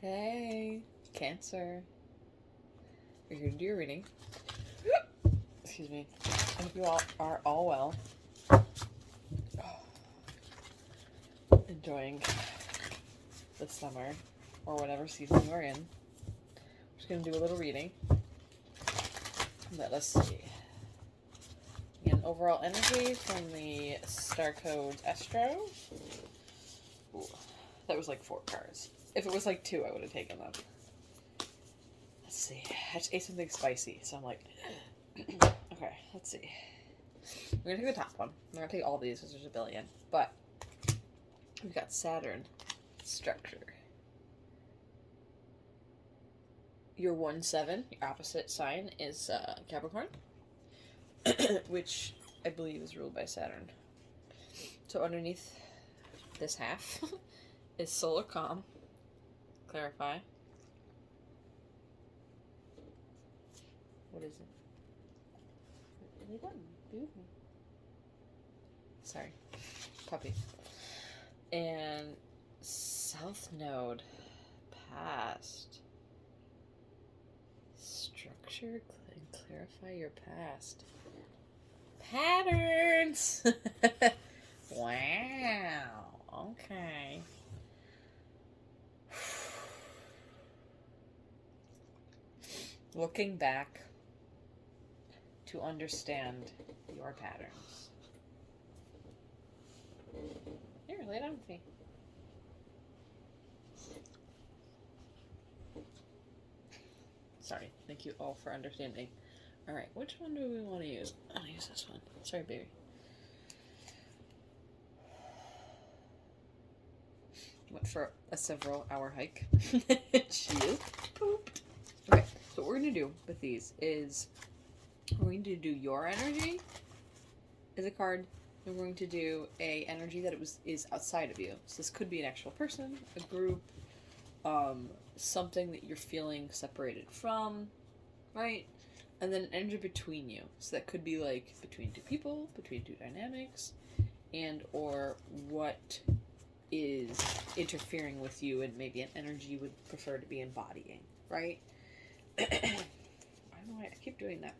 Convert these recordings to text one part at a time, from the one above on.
Hey, Cancer. We're here to do your reading. Excuse me. I hope you all are all well. Enjoying the summer or whatever season you are in. I'm just going to do a little reading. Let us see. An overall energy from the Star Codes Astro. Ooh, that was like 4 cards. If it was like 2, I would have taken them. Let's see. I just ate something spicy, so I'm like, okay, let's see. We're gonna take the top one. We're gonna take all these because there's a billion. But we've got Saturn structure. Your 1-7, your opposite sign is Capricorn, which I believe is ruled by Saturn. So underneath this half is solar calm. Clarify. What is it? They done. Be with me. Sorry. Puppy. And South Node. Past. Structure and clarify your past. Patterns! Wow. Okay. Looking back to understand your patterns. Here, lay down with me. Sorry, thank you all for understanding. Alright, which one do we want to use? I'll use this one. Sorry, baby. Went for a several hour hike. She is pooped. Okay, so what we're going to do with these is we're going to do your energy as a card, and we're going to do a energy that is outside of you. So this could be an actual person, a group, something that you're feeling separated from, right? And then an energy between you. So that could be like between 2 people, between 2 dynamics, and or what is interfering with you and maybe an energy you would prefer to be embodying, right? I don't know why I keep doing that.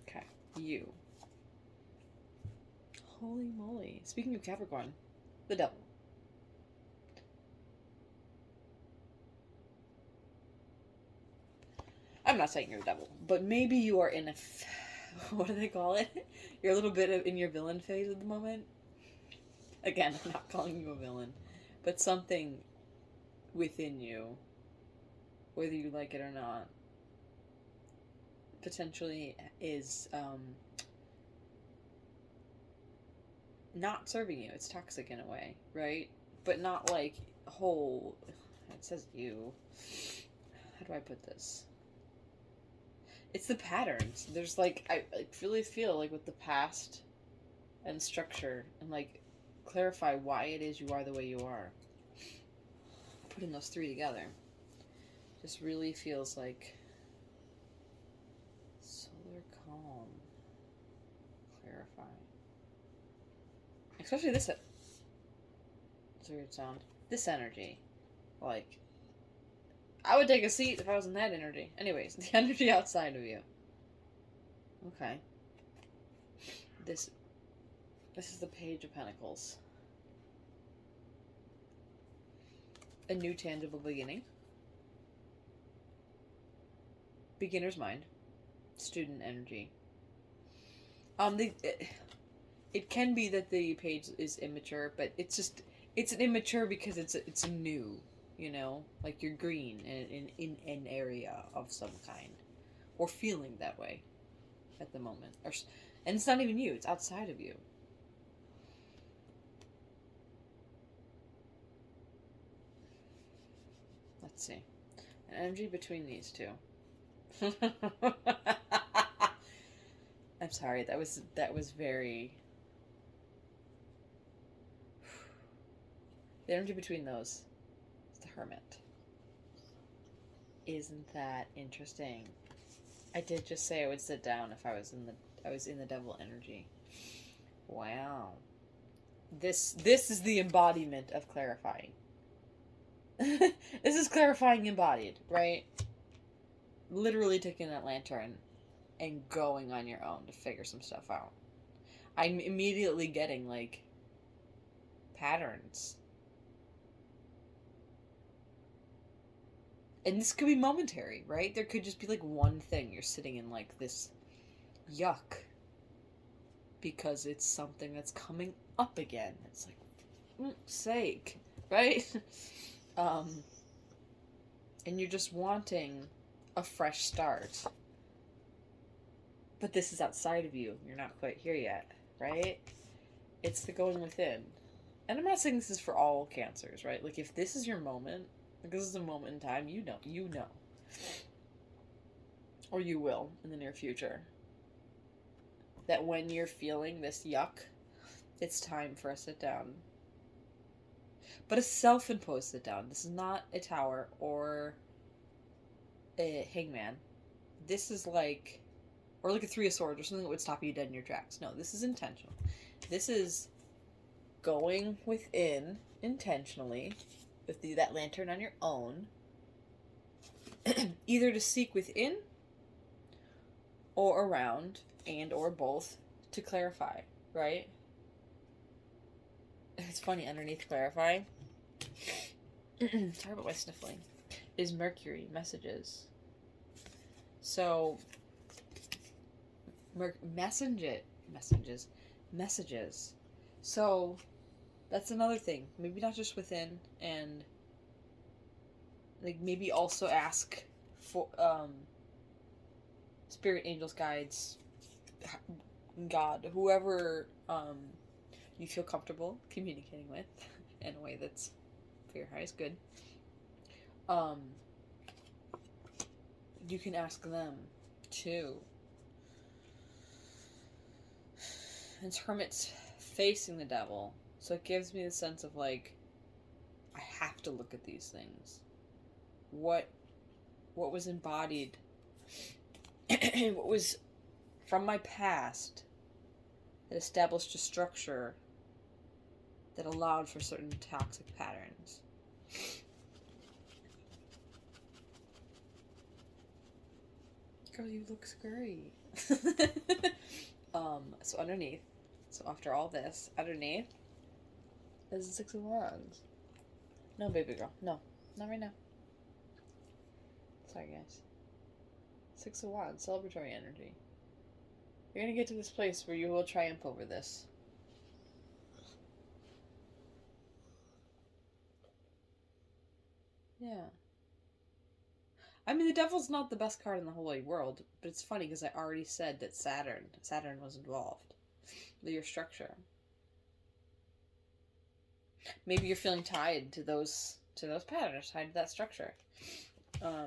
Okay, you. Holy moly. Speaking of Capricorn, the devil. I'm not saying you're a devil, but maybe you are in a... what do they call it? You're a little bit in your villain phase at the moment. Again, I'm not calling you a villain, but something within you, whether you like it or not, potentially is not serving you. It's toxic in a way, right? But not like whole... It says you. How do I put this? It's the patterns. There's like, I really feel like with the past and structure and like clarify why it is you are the way you are. Putting those 3 together just really feels like solar calm. Clarify. Especially this. It's a weird sound. This energy. Like, I would take a seat if I was in that energy. Anyways, the energy outside of you. Okay. This is the Page of Pentacles. A new tangible beginning. Beginner's mind. Student energy. It can be that the page is immature, but it's an immature because it's new, you know, like you're green in an area of some kind, or feeling that way at the moment, and it's not even you; it's outside of you. Let's see, an energy between these 2. I'm sorry, that was very... The energy between those is the Hermit. Isn't that interesting? I did just say I would sit down if I was in the devil energy. Wow. This is the embodiment of clarifying. This is clarifying embodied, right? Literally taking that lantern and going on your own to figure some stuff out. I'm immediately getting, like, patterns. And this could be momentary, right? There could just be, like, one thing. You're sitting in, like, this yuck. Because it's something that's coming up again. It's like, sake, right? And you're just wanting a fresh start. But this is outside of you. You're not quite here yet, right? It's the going within. And I'm not saying this is for all cancers, right? Like, if this is your moment, like, this is a moment in time, you know. Or you will in the near future. That when you're feeling this yuck, it's time for a sit down. But a self-imposed sit down. This is not a tower or a hangman. This is like, or like a three of swords or something that would stop you dead in your tracks. No, this is intentional. This is going within intentionally with that lantern on your own, either to seek within or around and or both to clarify, right? It's funny, underneath clarify, sorry about my sniffling, is Mercury messages. So messages. So that's another thing. Maybe not just within, and like maybe also ask for spirit, angels, guides, God, whoever you feel comfortable communicating with in a way that's for your highest good. You can ask them too. And Hermit's facing the devil, so it gives me the sense of like, I have to look at these things. What was embodied, what was from my past that established a structure that allowed for certain toxic patterns. Girl, you look scary. So underneath, so after all this, underneath is the Six of Wands. No, baby girl, no, not right now. Sorry, guys. Six of Wands, celebratory energy. You're gonna get to this place where you will triumph over this. Yeah. I mean, the devil's not the best card in the whole wide world, but it's funny because I already said that Saturn was involved. Your structure. Maybe you're feeling tied to those patterns, tied to that structure. I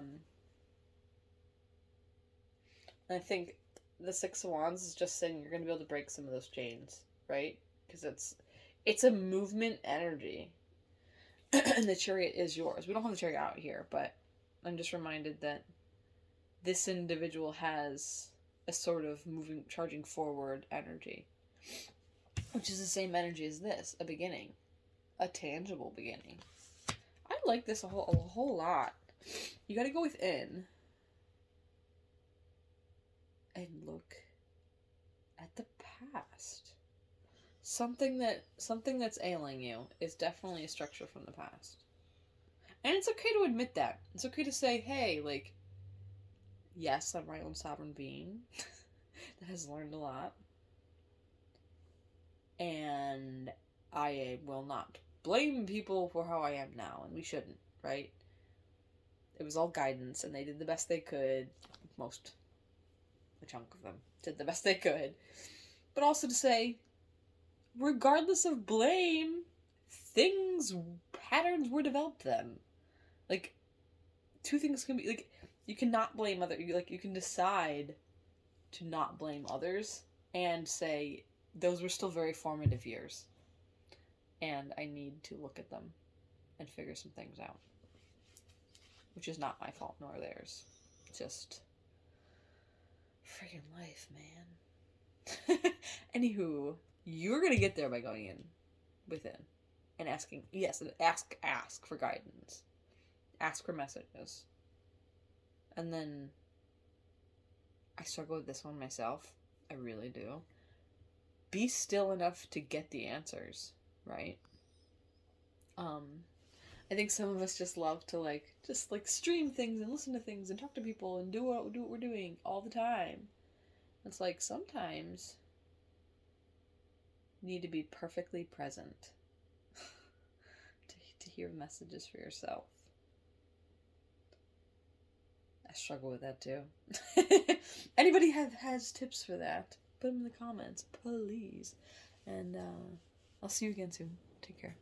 think the Six of Wands is just saying you're going to be able to break some of those chains, right? Because it's a movement energy. And the Chariot is yours. We don't have the Chariot out here, but I'm just reminded that this individual has a sort of charging forward energy, which is the same energy as this, a beginning, a tangible beginning. I like this a whole lot. You gotta go within and look at the past. Something that's ailing you is definitely a structure from the past. And it's okay to admit that. It's okay to say, hey, like, yes, I'm my own sovereign being that has learned a lot. And I will not blame people for how I am now, and we shouldn't, right? It was all guidance, and they did the best they could. A chunk of them did the best they could. But also to say, regardless of blame, patterns were developed then. Like, two things can be, like, you cannot blame you can decide to not blame others and say, those were still very formative years. And I need to look at them and figure some things out. Which is not my fault nor theirs. Just friggin' life, man. Anywho, You're gonna get there by going in within and asking. Yes, ask for guidance, ask for messages, and then I struggle with this one myself. I really do. Be still enough to get the answers, right? I think some of us just love to just stream things and listen to things and talk to people and do what we're doing all the time. It's like sometimes you need to be perfectly present to hear messages for yourself. I struggle with that too. Anybody has tips for that? Put them in the comments, please. And I'll see you again soon. Take care.